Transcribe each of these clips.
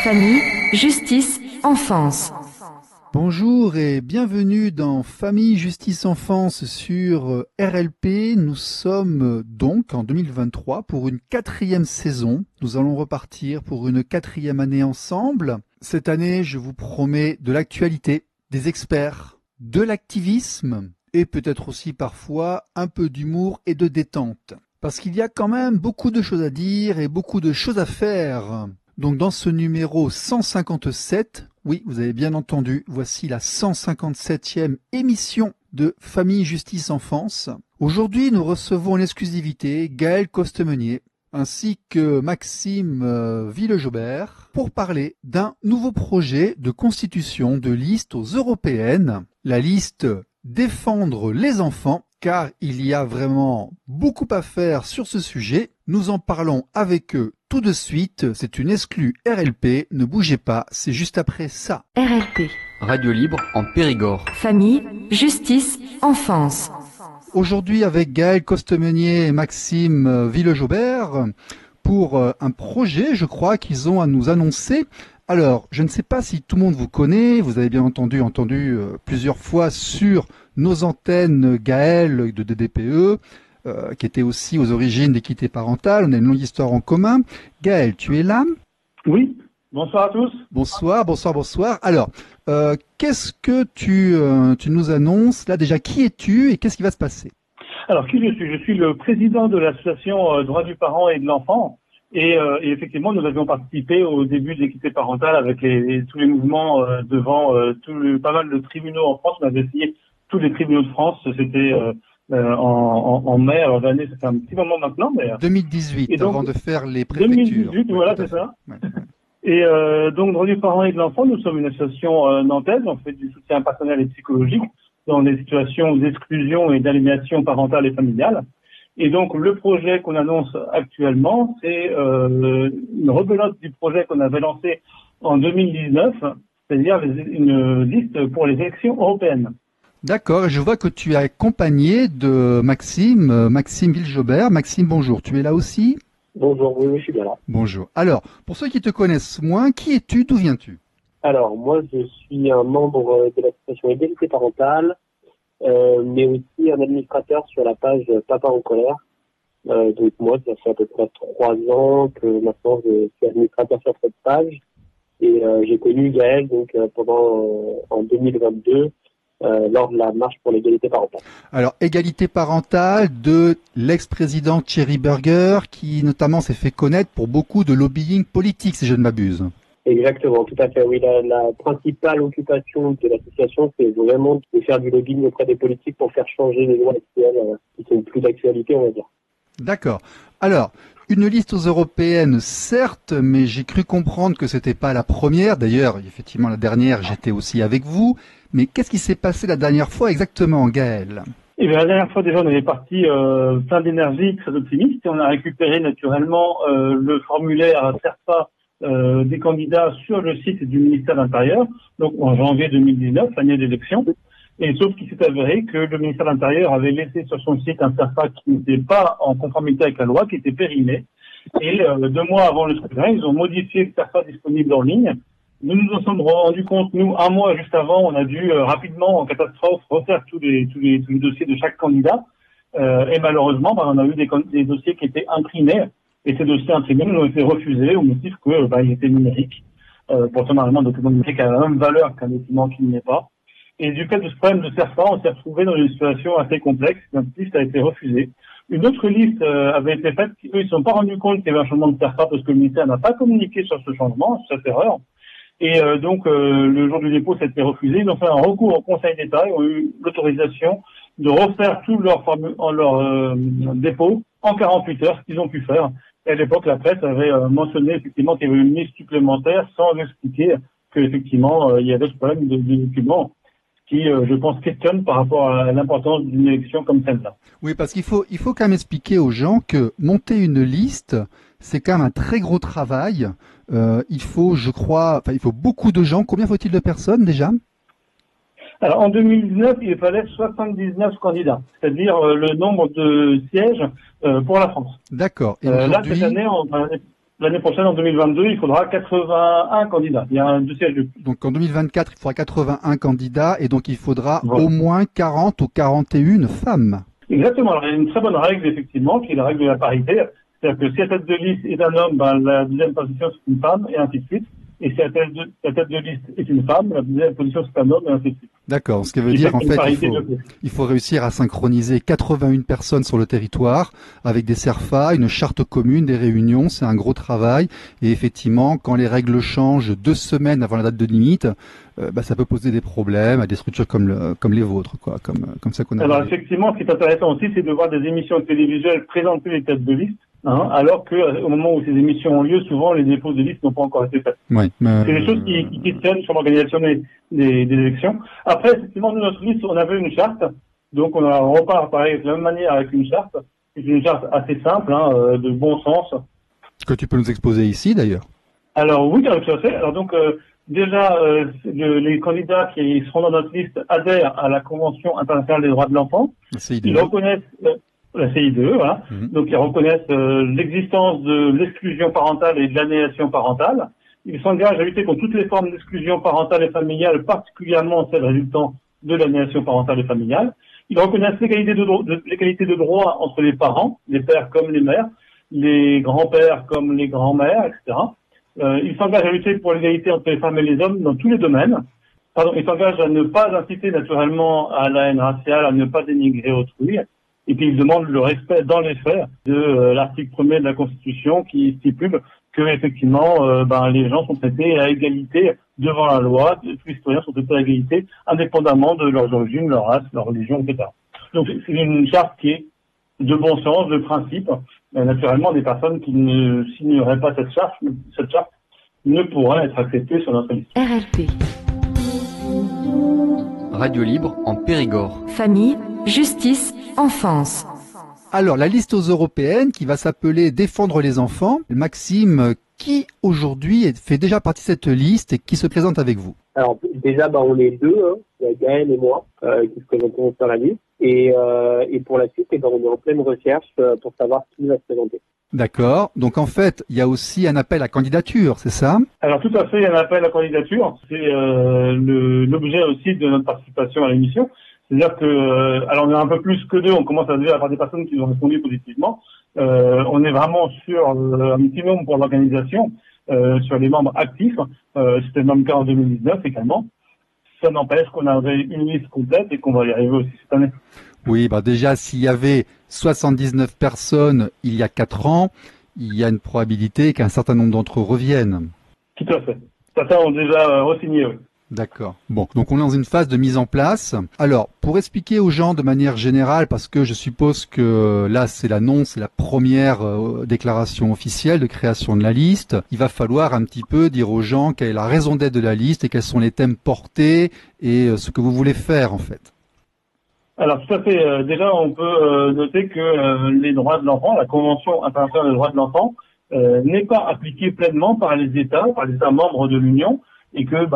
Famille, justice, enfance. Bonjour et bienvenue dans Famille, Justice, Enfance sur RLP. Nous sommes donc en 2023 pour une 4e saison. Nous allons repartir pour une 4e année ensemble. Cette année, je vous promets de l'actualité, des experts, de l'activisme et peut-être aussi parfois un peu d'humour et de détente. Parce qu'il y a quand même beaucoup de choses à dire et beaucoup de choses à faire. Donc dans ce numéro 157, oui, vous avez bien entendu, voici la 157e émission de Famille, Justice, Enfance. Aujourd'hui, nous recevons en exclusivité Gaël Costemenier ainsi que Maxime Villejaubert pour parler d'un nouveau projet de constitution de liste aux européennes, la liste Défendre les enfants, car il y a vraiment beaucoup à faire sur ce sujet. Nous en parlons avec eux tout de suite. C'est une exclue RLP. Ne bougez pas, c'est juste après ça. RLP. Radio libre en Périgord. Famille, justice, enfance. Aujourd'hui avec Gaël Costemenier et Maxime Villejaubert pour un projet, je crois, qu'ils ont à nous annoncer. Alors, je ne sais pas si tout le monde vous connaît, vous avez bien entendu plusieurs fois sur nos antennes Gaël de DDPE, qui était aussi aux origines d'équité parentale, on a une longue histoire en commun. Gaël, tu es là? Oui, bonsoir à tous. Bonsoir. Alors, qu'est-ce que tu nous annonces là déjà? Qui es-tu et qu'est-ce qui va se passer? Alors, qui je suis? Je suis le président de l'association Droits du parent et de l'enfant. Et effectivement, nous avions participé au début de l'équité parentale avec tous les mouvements devant pas mal de tribunaux en France. On avait signé tous les tribunaux de France. C'était en mai. Alors l'année, ça fait un petit moment maintenant. Mais 2018, et donc, avant de faire les préfectures. 2018, voilà, c'est ça. Ouais. Et donc, Droits du parent et de l'enfant, nous sommes une association nantaise. On fait du soutien personnel et psychologique dans des situations d'exclusion et d'aliénation parentale et familiale. Et donc, le projet qu'on annonce actuellement, c'est une rebelote du projet qu'on avait lancé en 2019, c'est-à-dire une liste pour les élections européennes. D'accord, je vois que tu es accompagné de Maxime Villejaubert. Maxime, bonjour, tu es là aussi? Bonjour, oui, je suis bien là. Bonjour. Alors, pour ceux qui te connaissent moins, qui es-tu, d'où viens-tu? Alors, moi, je suis un membre de l'association Égalité parentale, mais aussi un administrateur sur la page Papa en colère. Donc moi, ça fait à peu près 3 ans que maintenant je suis administrateur sur cette page. Et j'ai connu Gaël en 2022 lors de la marche pour l'égalité parentale. Alors, égalité parentale de l'ex-président Thierry Burger, qui notamment s'est fait connaître pour beaucoup de lobbying politique, si je ne m'abuse. Exactement, tout à fait. Oui, la principale occupation de l'association, c'est vraiment de faire du lobbying auprès des politiques pour faire changer les lois actuelles qui sont plus d'actualité, on va dire. D'accord. Alors, une liste aux européennes, certes, mais j'ai cru comprendre que c'était pas la première. D'ailleurs, effectivement, la dernière, j'étais aussi avec vous. Mais qu'est-ce qui s'est passé la dernière fois exactement, Gaël? Eh bien, la dernière fois, déjà, on avait parti plein d'énergie, très optimiste, et on a récupéré naturellement le formulaire CERFA des candidats sur le site du ministère de l'Intérieur, donc en janvier 2019, année d'élection. Et sauf qu'il s'est avéré que le ministère de l'Intérieur avait laissé sur son site un CERFA qui n'était pas en conformité avec la loi, qui était périmé. Et 2 mois avant le scrutin, ils ont modifié le CERFA disponible en ligne. Nous nous en sommes rendus compte, nous, 1 mois juste avant, on a dû rapidement, en catastrophe, refaire tous les dossiers de chaque candidat. Et malheureusement, on a eu des dossiers qui étaient imprimés. Et ces dossiers imprimés nous ont été refusés au motif que ils étaient numériques. Pourtant, normalement, un document numérique a la même valeur qu'un document qui n'est pas. Et du fait de ce problème de CERFA, on s'est retrouvé dans une situation assez complexe. Notre liste a été refusée. Une autre liste avait été faite. Eux, ils ne se sont pas rendus compte qu'il y avait un changement de CERFA parce que le ministère n'a pas communiqué sur ce changement, sur cette erreur. Et donc, le jour du dépôt, ça a été refusé. Ils ont fait un recours au Conseil d'État. Ils ont eu l'autorisation de refaire tout leur dépôt en 48 heures, ce qu'ils ont pu faire. Et à l'époque, la presse avait mentionné effectivement qu'il y avait une liste supplémentaire sans expliquer qu'effectivement, il y avait ce problème de documents qui, je pense, questionne par rapport à l'importance d'une élection comme celle-là. Oui, parce qu'il faut quand même expliquer aux gens que monter une liste, c'est quand même un très gros travail. Il faut, je crois, il faut beaucoup de gens. Combien faut-il de personnes déjà? Alors, en 2019, il fallait 79 candidats, c'est-à-dire le nombre de sièges pour la France. D'accord. Et Là, aujourd'hui, cette année, l'année prochaine, en 2022, il faudra 81 candidats. Il y a 2 sièges de plus. donc en 2024, il faudra 81 candidats et donc il faudra Voilà. au moins 40 ou 41 femmes. Exactement. Alors, il y a une très bonne règle, effectivement, qui est la règle de la parité. C'est-à-dire que si la tête de liste est un homme, la deuxième position, c'est une femme, et ainsi de suite. Et si la tête de liste est une femme, la deuxième position, c'est un homme, et ainsi de suite. D'accord. Ce qui veut Il dire fait en une fait, parité de plus. il faut réussir à synchroniser 81 personnes sur le territoire avec des CERFA, une charte commune, des réunions. C'est un gros travail. Et effectivement, quand les règles changent 2 semaines avant la date de limite, ça peut poser des problèmes à des structures comme les vôtres, quoi, comme ça qu'on a. Alors, effectivement, ce qui est intéressant aussi, c'est de voir des émissions télévisuelles présenter les têtes de liste, alors que au moment où ces émissions ont lieu, souvent, les dépôts de liste n'ont pas encore été faits. Ouais, C'est des choses qui questionnent sur l'organisation des élections. Après, effectivement, nous, notre liste, on avait une charte. Donc, on repart pareil de la même manière avec une charte. C'est une charte assez simple, de bon sens. que tu peux nous exposer ici d'ailleurs. Alors, oui, tout à fait. Alors, donc, déjà, les candidats qui seront dans notre liste adhèrent à la Convention internationale des droits de l'enfant. CIDE. Ils reconnaissent la CIDE, voilà. Donc, ils reconnaissent l'existence de l'exclusion parentale et de l'aliénation parentale. Ils s'engagent à lutter contre toutes les formes d'exclusion parentale et familiale, particulièrement celles résultant de l'aliénation parentale et familiale. Ils reconnaissent l'égalité de droit entre les parents, les pères comme les mères, les grands-pères comme les grands-mères, etc. Ils s'engagent à lutter pour l'égalité entre les femmes et les hommes dans tous les domaines. Ils s'engagent à ne pas inciter naturellement à la haine raciale, à ne pas dénigrer autrui. Et puis ils demandent le respect dans les faits de l'article 1er de la Constitution qui stipule que effectivement les gens sont traités à égalité devant la loi, tous les citoyens sont traités à égalité indépendamment de leurs origines, leur race, leur religion, etc. Donc c'est une charte qui est de bon sens, de principe. Naturellement, des personnes qui ne signeraient pas cette charte ne pourraient être acceptées sur notre liste. RLP. Radio libre en Périgord. Famille, justice, enfance. Alors, la liste aux européennes qui va s'appeler Défendre les enfants. Maxime, qui aujourd'hui fait déjà partie de cette liste et qui se présente avec vous? Alors déjà, on est deux, il y a Gaël et moi qui se présentons sur la liste. Et pour la suite, on est en pleine recherche pour savoir qui va se présenter. D'accord. Donc en fait, il y a aussi un appel à candidature, c'est ça? Alors tout à fait, il y a un appel à candidature. C'est l'objet aussi de notre participation à l'émission. C'est-à-dire que, alors on est un peu plus que deux, on commence à déjà avoir des personnes qui ont répondu positivement. On est vraiment sur un petit nombre pour l'organisation, sur les membres actifs. C'était le même cas en 2019 également. Ça n'empêche qu'on avait une liste complète et qu'on va y arriver aussi cette année. Oui, déjà, s'il y avait 79 personnes il y a 4 ans, il y a une probabilité qu'un certain nombre d'entre eux reviennent. Tout à fait. Certains ont déjà re-signé, oui. D'accord. Bon, donc on est dans une phase de mise en place. Alors, pour expliquer aux gens de manière générale, parce que je suppose que là c'est l'annonce, c'est la première déclaration officielle de création de la liste, il va falloir un petit peu dire aux gens quelle est la raison d'être de la liste et quels sont les thèmes portés et ce que vous voulez faire en fait. Alors tout à fait. Déjà, on peut noter que les droits de l'enfant, la Convention internationale des droits de l'enfant, n'est pas appliquée pleinement par les États membres de l'Union, et que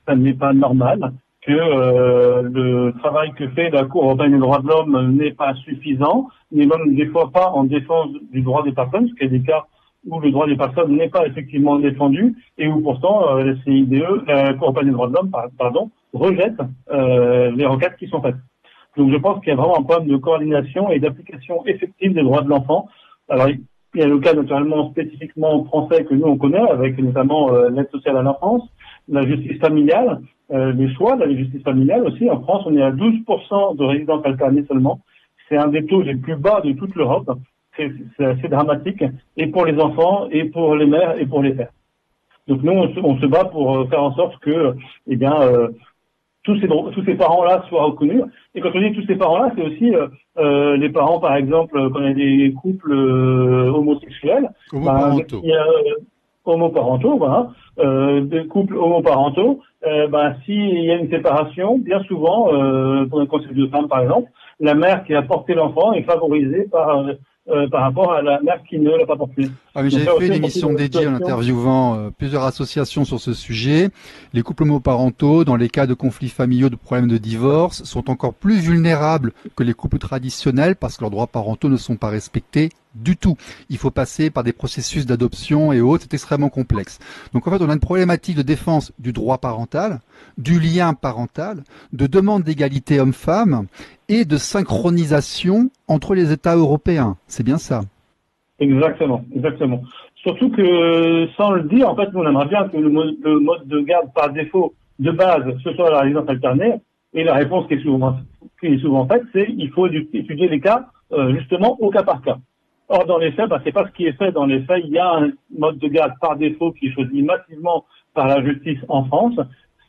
ça n'est pas normal, que le travail que fait la Cour européenne des droits de l'homme n'est pas suffisant, n'est même des fois pas en défense du droit des personnes, parce qu'il y a des cas où le droit des personnes n'est pas effectivement défendu, et où pourtant la CIDE, la Cour européenne des droits de l'homme, rejette les requêtes qui sont faites. Donc je pense qu'il y a vraiment un problème de coordination et d'application effective des droits de l'enfant. Alors il y a le cas naturellement spécifiquement français que nous on connaît, avec notamment l'aide sociale à l'enfance, la justice familiale, les choix de la justice familiale aussi. En France, on est à 12% de résidences alternées seulement. C'est un des taux les plus bas de toute l'Europe. C'est assez dramatique, et pour les enfants, et pour les mères, et pour les pères. Donc nous, on se bat pour faire en sorte que, tous ces parents-là soient reconnus. Et quand on dit tous ces parents-là, c'est aussi les parents, par exemple, quand il y a des couples homosexuels, Homoparentaux. homoparentaux, voilà, des couples homoparentaux, s'il y a une séparation, bien souvent, pour un couple de femmes, par exemple, la mère qui a porté l'enfant est favorisée par rapport à la mère qui ne l'a pas porté. Ah, mais j'avais fait une émission dédiée en interviewant plusieurs associations sur ce sujet. Les couples homoparentaux, dans les cas de conflits familiaux, de problèmes de divorce, sont encore plus vulnérables que les couples traditionnels parce que leurs droits parentaux ne sont pas respectés du tout. Il faut passer par des processus d'adoption et autres, c'est extrêmement complexe. Donc en fait, on a une problématique de défense du droit parental, du lien parental, de demande d'égalité homme-femme et de synchronisation entre les États européens. C'est bien ça. Exactement. Surtout que, sans le dire, en fait, nous, on aimerait bien que le mode de garde par défaut, de base, ce soit la résidence alternée, et la réponse qui est souvent faite, c'est il faut étudier les cas, justement, au cas par cas. Or, dans les faits, c'est pas ce qui est fait. Dans les faits, il y a un mode de garde par défaut qui est choisi massivement par la justice en France.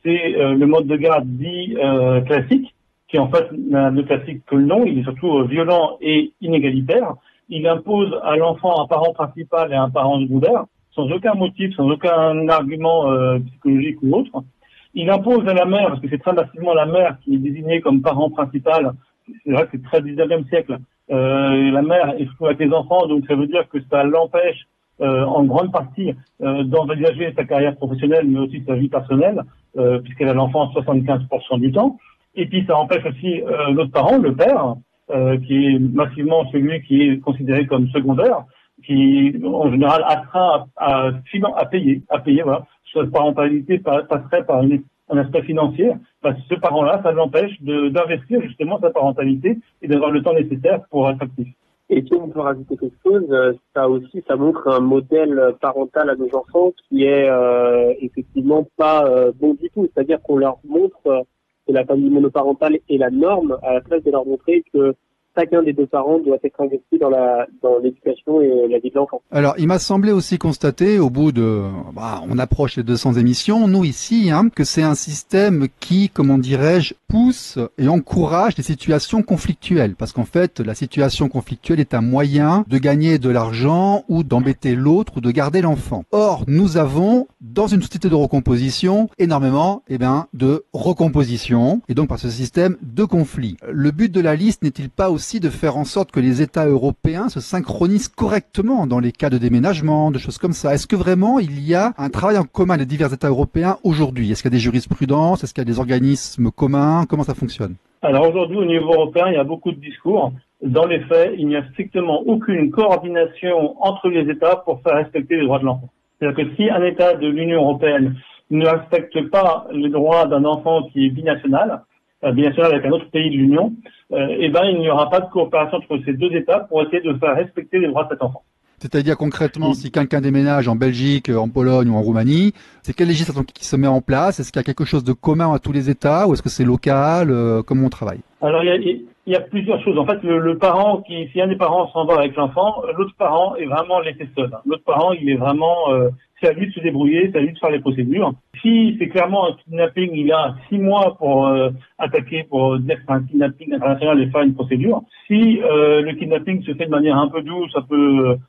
C'est le mode de garde dit classique, qui en fait n'a de classique que le nom. Il est surtout violent et inégalitaire. Il impose à l'enfant un parent principal et un parent secondaire, sans aucun motif, sans aucun argument psychologique ou autre. Il impose à la mère, parce que c'est très massivement la mère qui est désignée comme parent principal. C'est vrai que c'est très 19e siècle. La mère est surtout avec les enfants, donc ça veut dire que ça l'empêche en grande partie d'envisager sa carrière professionnelle, mais aussi sa vie personnelle, puisqu'elle a l'enfant 75% du temps. Et puis ça empêche aussi l'autre parent, le père, qui est massivement celui qui est considéré comme secondaire, qui en général astreint à payer, voilà. Cette parentalité passerait par un aspect financier. Ce parent-là, ça l'empêche d'investir justement sa parentalité et d'avoir le temps nécessaire pour être actif. Et si on peut rajouter quelque chose, ça montre un modèle parental à nos enfants qui est effectivement pas bon du tout. C'est-à-dire qu'on leur montre que la famille monoparentale est la norme, à la place de leur montrer que chacun des deux parents doit être investi dans l'éducation et la vie de l'enfant. Alors, il m'a semblé aussi constater, au bout de, on approche les 200 émissions, nous ici, que c'est un système qui, comment dirais-je, pousse et encourage des situations conflictuelles. Parce qu'en fait, la situation conflictuelle est un moyen de gagner de l'argent ou d'embêter l'autre ou de garder l'enfant. Or, nous avons, dans une société de recomposition, énormément, de recomposition et donc par ce système de conflit. Le but de la liste n'est-il pas aussi de faire en sorte que les États européens se synchronisent correctement dans les cas de déménagement, de choses comme ça? Est-ce que vraiment il y a un travail en commun des divers États européens aujourd'hui? Est-ce qu'il y a des jurisprudences? Est-ce qu'il y a des organismes communs? Comment ça fonctionne? Alors aujourd'hui, au niveau européen, il y a beaucoup de discours. Dans les faits, il n'y a strictement aucune coordination entre les États pour faire respecter les droits de l'enfant. C'est-à-dire que si un État de l'Union européenne ne respecte pas les droits d'un enfant qui est binational avec un autre pays de l'Union, il n'y aura pas de coopération entre ces deux États pour essayer de faire respecter les droits de cet enfant. C'est-à-dire concrètement, si quelqu'un déménage en Belgique, en Pologne ou en Roumanie, c'est quelle législation qui se met en place? Est-ce qu'il y a quelque chose de commun à tous les États ou est-ce que c'est local? Comment on travaille? Alors il y a plusieurs choses. En fait, le parent si un des parents s'en va avec l'enfant, l'autre parent est vraiment laissé seul. L'autre parent, il est vraiment c'est à lui de se débrouiller, c'est à lui de faire les procédures. Si c'est clairement un kidnapping, il a 6 mois pour attaquer, pour dire que c'est un kidnapping international et faire une procédure. Si le kidnapping se fait de manière un peu douce,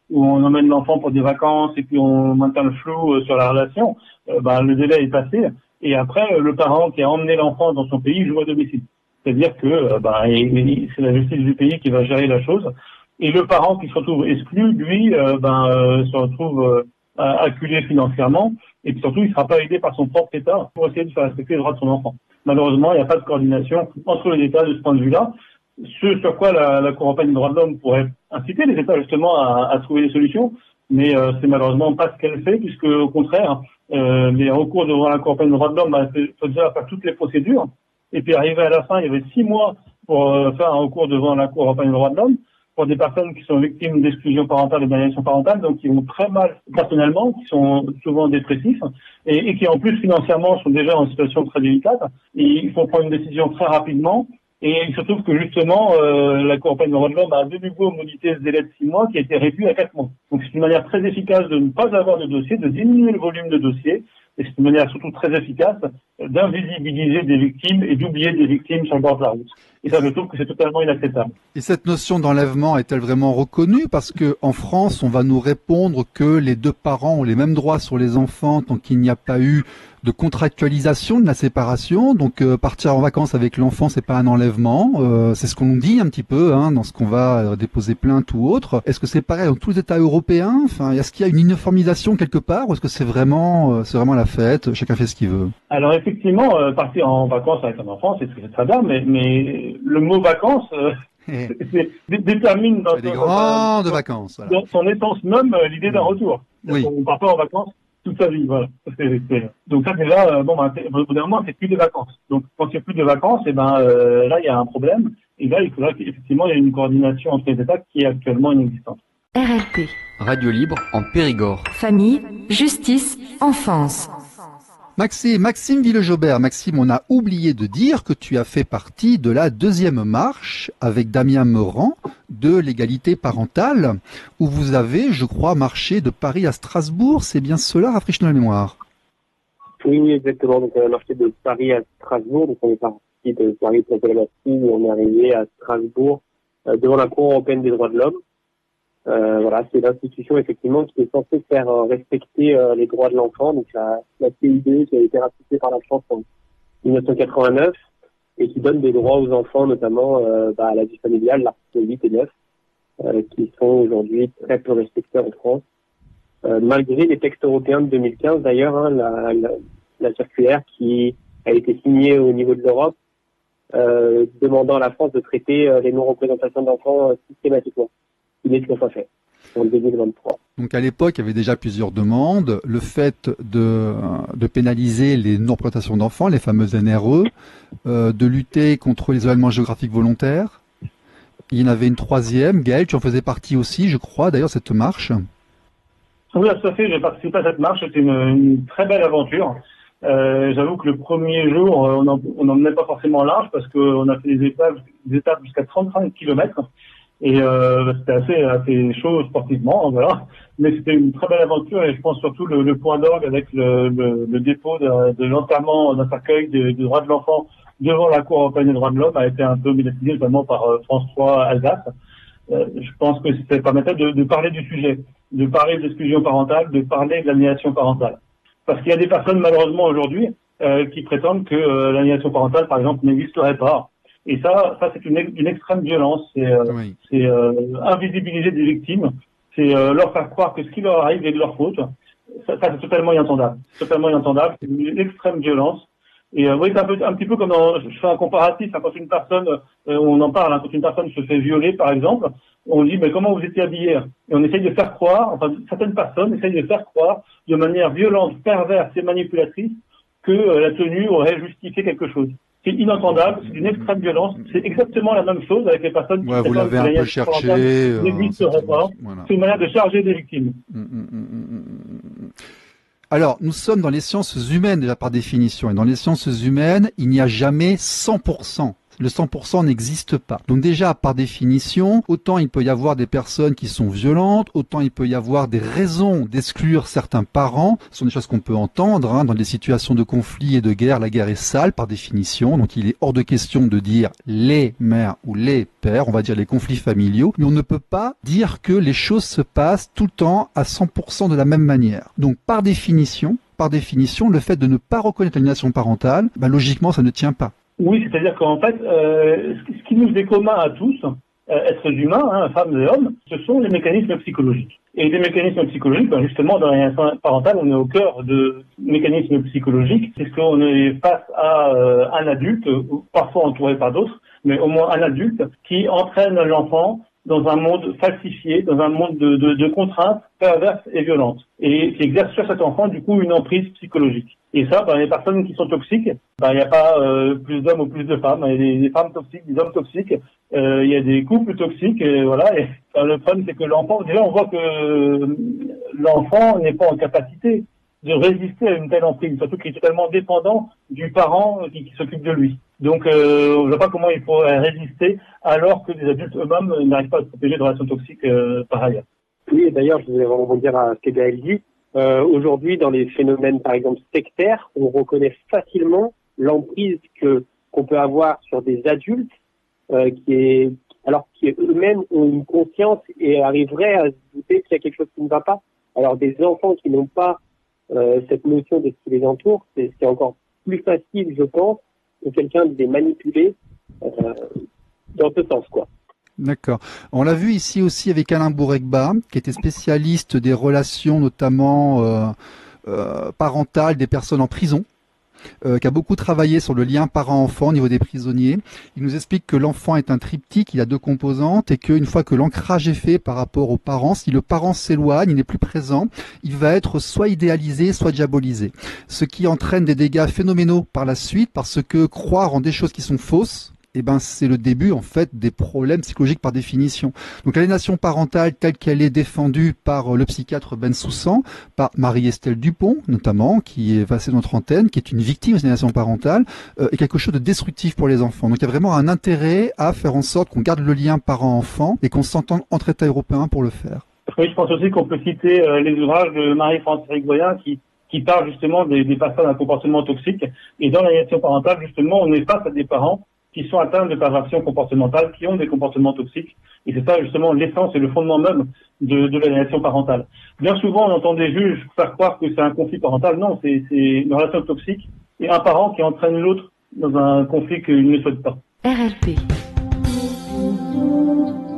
où on emmène l'enfant pour des vacances et puis on maintient le flou sur la relation, le délai est passé. Et après, le parent qui a emmené l'enfant dans son pays joue à domicile. C'est-à-dire que c'est la justice du pays qui va gérer la chose. Et le parent qui se retrouve exclu, lui, se retrouve acculé financièrement, et puis surtout, il ne sera pas aidé par son propre État pour essayer de faire respecter les droits de son enfant. Malheureusement, il n'y a pas de coordination entre les États de ce point de vue-là. Ce sur quoi la Cour européenne des droits de l'homme pourrait inciter les États justement à trouver des solutions, mais c'est malheureusement pas ce qu'elle fait, puisque au contraire, les recours devant la Cour européenne des droits de l'homme, faut déjà faire toutes les procédures, et puis arrivé à la fin, il y avait 6 mois pour faire un recours devant la Cour européenne des droits de l'homme, pour des personnes qui sont victimes d'exclusion parentale et d'aliénation parentale, donc qui vont très mal personnellement, qui sont souvent dépressifs, et qui en plus financièrement sont déjà en situation très délicate, et il faut prendre une décision très rapidement, et il se trouve que justement, la Cour européenne des droits de l'homme a de nouveau modité ce délai de 6 mois qui a été réduit à 4 mois. Donc c'est une manière très efficace de ne pas avoir de dossier, de diminuer le volume de dossiers, et c'est une manière surtout très efficace d'invisibiliser des victimes et d'oublier des victimes sur le bord de la route. Et ça, je trouve que c'est totalement inacceptable. Et cette notion d'enlèvement est-elle vraiment reconnue? Parce que en France, on va nous répondre que les deux parents ont les mêmes droits sur les enfants tant qu'il n'y a pas eu de contractualisation de la séparation. Donc partir en vacances avec l'enfant, c'est pas un enlèvement. C'est ce qu'on nous dit un petit peu dans ce qu'on va déposer plainte ou autre. Est-ce que c'est pareil dans tous les États européens? Enfin, est-ce qu'il y a une uniformisation quelque part, ou est-ce que c'est vraiment la fête, chacun fait ce qu'il veut? Alors effectivement, partir en vacances avec un enfant, c'est très bien, mais le mot vacances détermine des grandes vacances. Voilà. Dans son essence même l'idée d'un retour. Oui. On ne part pas en vacances toute sa vie, voilà. Donc ça déjà, au bout d'un moment, c'est plus des vacances. Donc quand il n'y a plus de vacances, là il y a un problème. Et là, il faudra qu'effectivement il y ait une coordination entre les États qui est actuellement inexistante. RLP. Radio libre en Périgord. Famille, justice, enfance. Maxime Villejobert. Maxime, on a oublié de dire que tu as fait partie de la deuxième marche avec Damien Meurant de l'égalité parentale, où vous avez, je crois, marché de Paris à Strasbourg. C'est bien cela, rafraîchis-nous la mémoire. Oui, exactement. Donc, on a marché de Paris à Strasbourg. Donc, on est parti de Paris pour la Bastille et on est arrivé à Strasbourg devant la Cour européenne des droits de l'homme. C'est l'institution effectivement qui est censée faire respecter les droits de l'enfant, donc la CID qui a été ratifiée par la France en 1989 et qui donne des droits aux enfants, notamment à la vie familiale, l'article 8 et 9, qui sont aujourd'hui très peu respectés en France. Malgré les textes européens de 2015 d'ailleurs, la circulaire qui a été signée au niveau de l'Europe, demandant à la France de traiter les non-représentations d'enfants systématiquement. Il n'est toujours pas fait en 2023. Donc à l'époque, il y avait déjà plusieurs demandes. Le fait de pénaliser les non-représentations d'enfants, les fameuses NRE, de lutter contre l'isolement géographique volontaire. Il y en avait une troisième. Gaël, tu en faisais partie aussi, je crois, d'ailleurs, cette marche. Oui, tout à fait. J'ai participé à cette marche. C'était une très belle aventure. J'avoue que le premier jour, on n'en menait pas forcément large parce qu'on a fait des étapes jusqu'à 35 kilomètres. Et c'était assez chaud sportivement, voilà. Mais c'était une très belle aventure et je pense surtout le point d'orgue avec le dépôt de l'enterrement d'un cercueil des droits de l'enfant devant la Cour européenne des droits de l'homme a été un peu médiatisé notamment par France 3 Alsace. Je pense que ça permettait de parler du sujet, de parler de l'exclusion parentale, de parler de l'aliénation parentale. Parce qu'il y a des personnes malheureusement aujourd'hui qui prétendent que l'aliénation parentale, par exemple, n'existerait pas. Et ça c'est une extrême violence. C'est invisibiliser des victimes, c'est leur faire croire que ce qui leur arrive est de leur faute. Ça c'est totalement inentendable. Totalement inentendable. C'est une extrême violence. Et oui, c'est un petit peu comme je fais un comparatif. Quand une personne, on en parle, quand une personne se fait violer, par exemple, on dit mais comment vous étiez habillé? Et on essaye de faire croire, certaines personnes essayent de faire croire de manière violente, perverse et manipulatrice que la tenue aurait justifié quelque chose. C'est inentendable, c'est une extrême violence. C'est exactement la même chose avec les personnes qui vous l'avez un peu cherché. N'existerait pas. Voilà. C'est une manière de charger des victimes. Alors, nous sommes dans les sciences humaines déjà par définition. Et dans les sciences humaines, il n'y a jamais 100%. Le 100% n'existe pas. Donc déjà, par définition, autant il peut y avoir des personnes qui sont violentes, autant il peut y avoir des raisons d'exclure certains parents. Ce sont des choses qu'on peut entendre dans des situations de conflit et de guerre. La guerre est sale par définition, donc il est hors de question de dire les mères ou les pères, on va dire les conflits familiaux. Mais on ne peut pas dire que les choses se passent tout le temps à 100% de la même manière. Donc par définition, le fait de ne pas reconnaître l'aliénation parentale, logiquement, ça ne tient pas. Oui, c'est-à-dire qu'en fait, ce qui nous est commun à tous, êtres humains, femmes et hommes, ce sont les mécanismes psychologiques. Et les mécanismes psychologiques, justement, dans l'aliénation parentale, on est au cœur de mécanismes psychologiques. C'est ce qu'on est face à un adulte, parfois entouré par d'autres, mais au moins un adulte, qui entraîne l'enfant dans un monde falsifié, dans un monde de contraintes perverses et violentes, et qui exerce sur cet enfant, du coup, une emprise psychologique. Et ça, les personnes qui sont toxiques, il n'y a pas plus d'hommes ou plus de femmes. Il y a des femmes toxiques, des hommes toxiques, il y a des couples toxiques, et voilà. Et le problème, c'est que l'enfant, déjà, on voit que l'enfant n'est pas en capacité de résister à une telle emprise, surtout qu'il est totalement dépendant du parent qui s'occupe de lui. Donc, on ne voit pas comment il pourrait résister alors que les adultes eux-mêmes n'arrivent pas à se protéger de relations toxiques par ailleurs. Oui, et d'ailleurs, je voulais rebondir à ce que Gaël dit. Aujourd'hui, dans les phénomènes, par exemple, sectaires, on reconnaît facilement l'emprise qu'on peut avoir sur des adultes, alors qui eux-mêmes ont une conscience et arriveraient à se douter qu'il y a quelque chose qui ne va pas. Alors des enfants qui n'ont pas cette notion de ce qui les entoure, c'est encore plus facile, je pense, pour quelqu'un de les manipuler dans ce sens, quoi. D'accord. On l'a vu ici aussi avec Alain Bouregba, qui était spécialiste des relations notamment parentales des personnes en prison, qui a beaucoup travaillé sur le lien parent-enfant au niveau des prisonniers. Il nous explique que l'enfant est un triptyque, il a deux composantes, et qu'une fois que l'ancrage est fait par rapport aux parents, si le parent s'éloigne, il n'est plus présent, il va être soit idéalisé, soit diabolisé. Ce qui entraîne des dégâts phénoménaux par la suite, parce que croire en des choses qui sont fausses, eh ben, c'est le début, en fait, des problèmes psychologiques par définition. Donc, l'aliénation parentale telle qu'elle est défendue par le psychiatre Ben Soussan, par Marie-Estelle Dupont, notamment, qui est passée dans notre antenne, qui est une victime de l'aliénation parentale, est quelque chose de destructif pour les enfants. Donc, il y a vraiment un intérêt à faire en sorte qu'on garde le lien parent-enfant et qu'on s'entende entre États européens pour le faire. Oui, je pense aussi qu'on peut citer les ouvrages de Marie-France Rigoyen qui parlent justement des personnes à comportement toxique. Et dans l'aliénation parentale, justement, on est face à des parents qui sont atteints de perversion comportementale, qui ont des comportements toxiques. Et c'est ça, justement, l'essence et le fondement même de l'aliénation parentale. Bien souvent, on entend des juges faire croire que c'est un conflit parental. Non, c'est une relation toxique et un parent qui entraîne l'autre dans un conflit qu'il ne souhaite pas. RLP.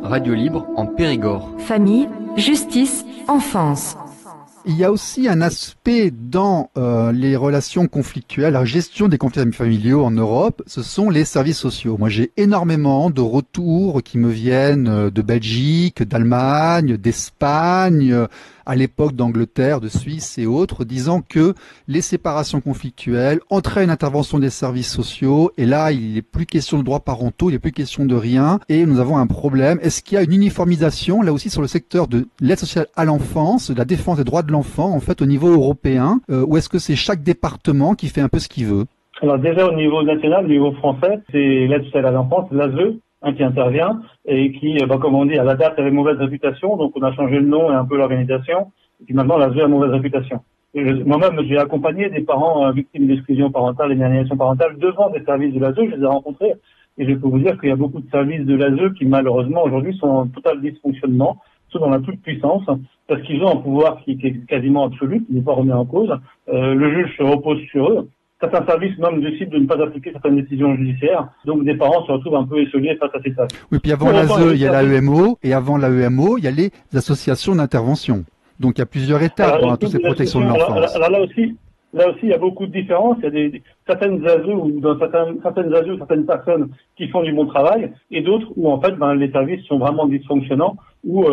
Radio libre en Périgord. Famille, justice, enfance. Il y a aussi un aspect dans les relations conflictuelles, la gestion des conflits familiaux en Europe, ce sont les services sociaux. Moi, j'ai énormément de retours qui me viennent de Belgique, d'Allemagne, d'Espagne, à l'époque d'Angleterre, de Suisse et autres, disant que les séparations conflictuelles entraînent une intervention des services sociaux, et là, il n'est plus question de droits parentaux, il n'est plus question de rien, et nous avons un problème. Est-ce qu'il y a une uniformisation, là aussi, sur le secteur de l'aide sociale à l'enfance, de la défense des droits de l'enfant, en fait, au niveau européen, ou est-ce que c'est chaque département qui fait un peu ce qu'il veut? Alors déjà, au niveau national, au niveau français, c'est l'aide sociale à l'enfance, l'ASE, qui intervient et qui, comme on dit, à la date avait mauvaise réputation, donc on a changé le nom et un peu l'organisation, et puis maintenant l'ASE a mauvaise réputation. Moi-même, j'ai accompagné des parents victimes d'exclusion parentale et d'aliénation parentale devant des services de l'ASE, je les ai rencontrés, et je peux vous dire qu'il y a beaucoup de services de l'ASE qui malheureusement aujourd'hui sont en total dysfonctionnement, sont dans la toute-puissance, parce qu'ils ont un pouvoir qui est quasiment absolu, qui n'est pas remis en cause, le juge se repose sur eux. Certains services même décident de ne pas appliquer certaines décisions judiciaires, donc des parents se retrouvent un peu esselés face à ces tâches. Oui, puis avant l'ASE, il y a l'AEMO, et avant l'AEMO, il y a les associations d'intervention. Donc il y a plusieurs étapes dans toutes ces protections de l'enfance. Alors là aussi, il y a beaucoup de différences. Il y a certaines ASE ou dans certaines ASE, certaines personnes qui font du bon travail, et d'autres où en fait les services sont vraiment dysfonctionnants, où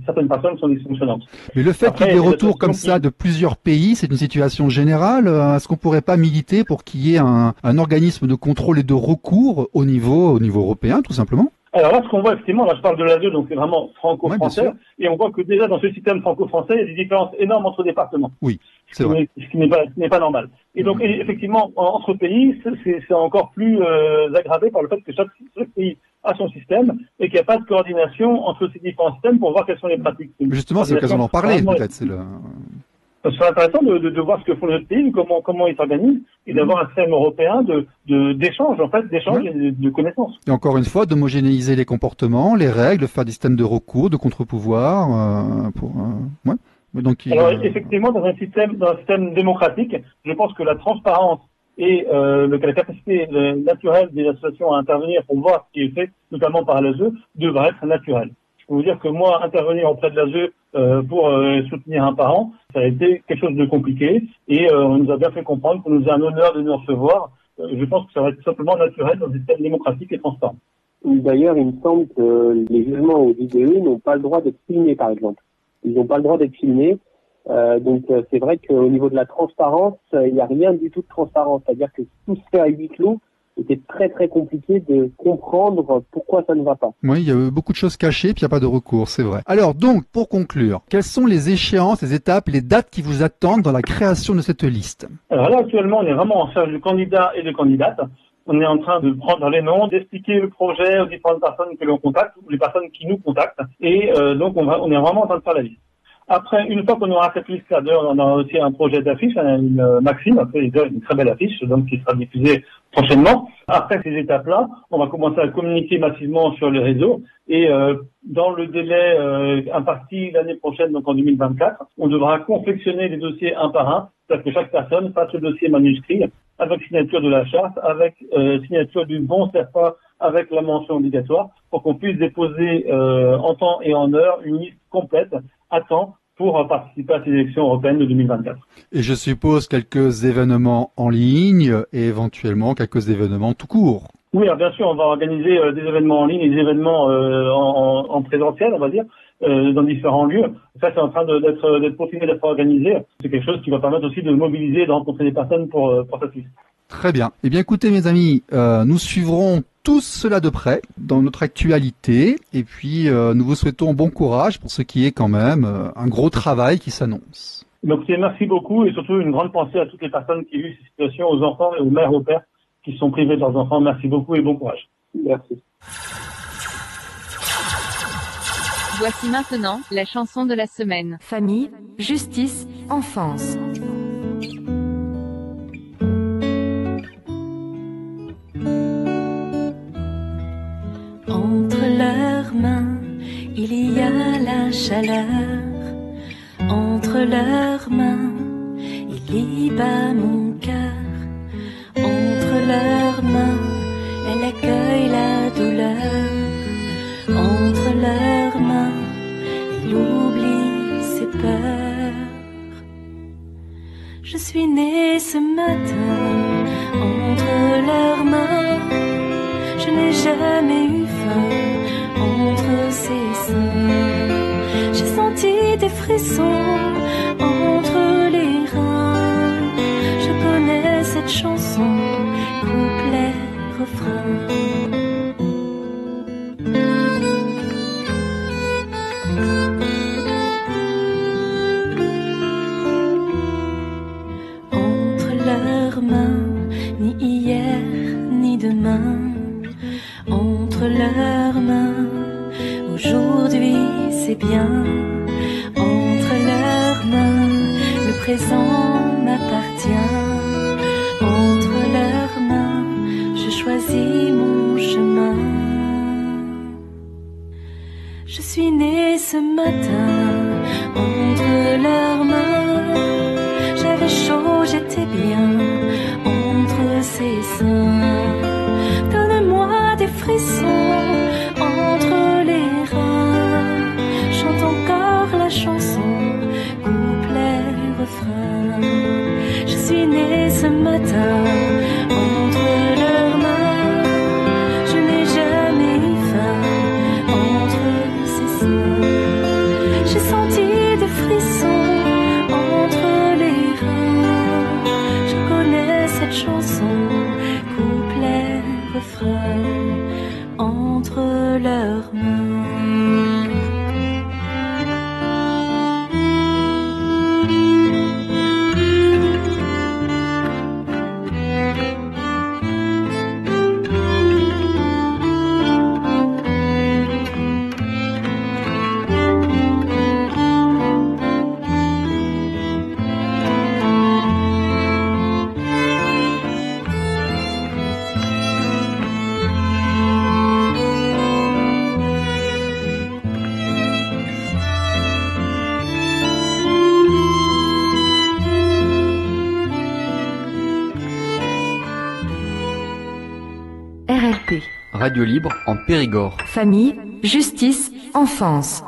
certaines personnes sont dysfonctionnantes. Mais le fait qu'il y ait des retours comme ça de plusieurs pays, c'est une situation générale. Est-ce qu'on pourrait pas militer pour qu'il y ait un organisme de contrôle et de recours au niveau européen, tout simplement? Alors là, ce qu'on voit effectivement, là je parle de l'ASE, donc c'est vraiment franco-français, et on voit que déjà dans ce système franco-français, il y a des différences énormes entre départements. Oui, c'est vrai. Ce qui n'est pas normal. Et donc effectivement, entre pays, c'est encore plus aggravé par le fait que chaque pays a son système et qu'il n'y a pas de coordination entre ces différents systèmes pour voir quelles sont les pratiques. Justement, c'est l'occasion d'en parler, peut-être. C'est intéressant de voir ce que font les autres pays, comment ils s'organisent, et d'avoir un système européen d'échange, en fait, d'échange et de connaissances. Et encore une fois, d'homogénéiser les comportements, les règles, de faire des systèmes de recours, de contre-pouvoir, Donc, alors, effectivement, dans un système démocratique, je pense que la transparence et la capacité naturelle des associations à intervenir pour voir ce qui est fait, notamment par l'ASE, devrait être naturelle. Je peux vous dire que moi, intervenir auprès de l'ASE pour soutenir un parent, ça a été quelque chose de compliqué, et on nous a bien fait comprendre qu'on nous a un honneur de nous recevoir. Je pense que ça va être simplement naturel dans un système démocratique et transparent. D'ailleurs, il me semble que les jugements aux IDE n'ont pas le droit d'être filmés, par exemple. Ils n'ont pas le droit d'être filmés. Donc c'est vrai qu'au niveau de la transparence, il n'y a rien du tout de transparence. C'est-à-dire que tout se fait à huis clos. C'était très très compliqué de comprendre pourquoi ça ne va pas. Oui, il y a beaucoup de choses cachées, puis il n'y a pas de recours, c'est vrai. Alors donc, pour conclure, quelles sont les échéances, les étapes, les dates qui vous attendent dans la création de cette liste? Alors là, actuellement, on est vraiment en recherche de candidats et de candidates. On est en train de prendre les noms, d'expliquer le projet aux différentes personnes que l'on contacte, ou les personnes qui nous contactent. Et donc, on est vraiment en train de faire la liste. Après, une fois qu'on aura cette liste-là, d'ailleurs, on aura aussi un projet d'affiche, une Maxime, après une très belle affiche, donc qui sera diffusée prochainement. Après ces étapes-là, on va commencer à communiquer massivement sur les réseaux et dans le délai imparti l'année prochaine, donc en 2024, on devra confectionner les dossiers un par un, c'est-à-dire que chaque personne fasse le dossier manuscrit avec signature de la charte, avec signature du bon CERFA, avec la mention obligatoire, pour qu'on puisse déposer en temps et en heure une liste complète à temps pour participer à ces élections européennes de 2024. Et je suppose quelques événements en ligne et éventuellement quelques événements tout court. Oui, alors bien sûr, on va organiser des événements en ligne et des événements en présentiel, on va dire, dans différents lieux. Ça, c'est en train d'être peaufiné, d'être organisé. C'est quelque chose qui va permettre aussi de mobiliser et de rencontrer des personnes pour cette liste. Très bien. Eh bien, écoutez, mes amis, nous suivrons tout cela de près dans notre actualité. Et puis, nous vous souhaitons bon courage pour ce qui est quand même un gros travail qui s'annonce. Donc, merci beaucoup et surtout une grande pensée à toutes les personnes qui vivent ces situations, aux enfants et aux mères, aux pères qui sont privés de leurs enfants. Merci beaucoup et bon courage. Merci. Voici maintenant la chanson de la semaine. Famille, justice, enfance. Entre leurs mains, il y a la chaleur. Entre leurs mains, il y bat mon cœur. Entre leurs mains, elle accueille la douleur. Entre leurs mains, elle oublie ses peurs. Je suis née ce matin entre leurs mains. Je n'ai jamais eu faim entre ses seins. J'ai senti des frissons entre les reins. Je connais cette chanson, couplet, refrain. Entre leurs mains, ni hier ni demain. Entre leurs mains, aujourd'hui c'est bien. Entre leurs mains, le présent m'appartient. Entre leurs mains, je choisis mon chemin. Je suis née ce matin entre leurs mains. J'avais chaud, j'étais bien entre ses seins. Donne-moi des frissons entre les reins. Chante encore la chanson, couplet, refrain. Je suis née ce matin entre leurs mains. Je n'ai jamais eu faim entre ses seins. J'ai senti des frissons entre les reins. Je connais cette chanson, couplet, refrain. Entre leurs mains. RLP. Radio libre en Périgord. Famille, justice, enfance.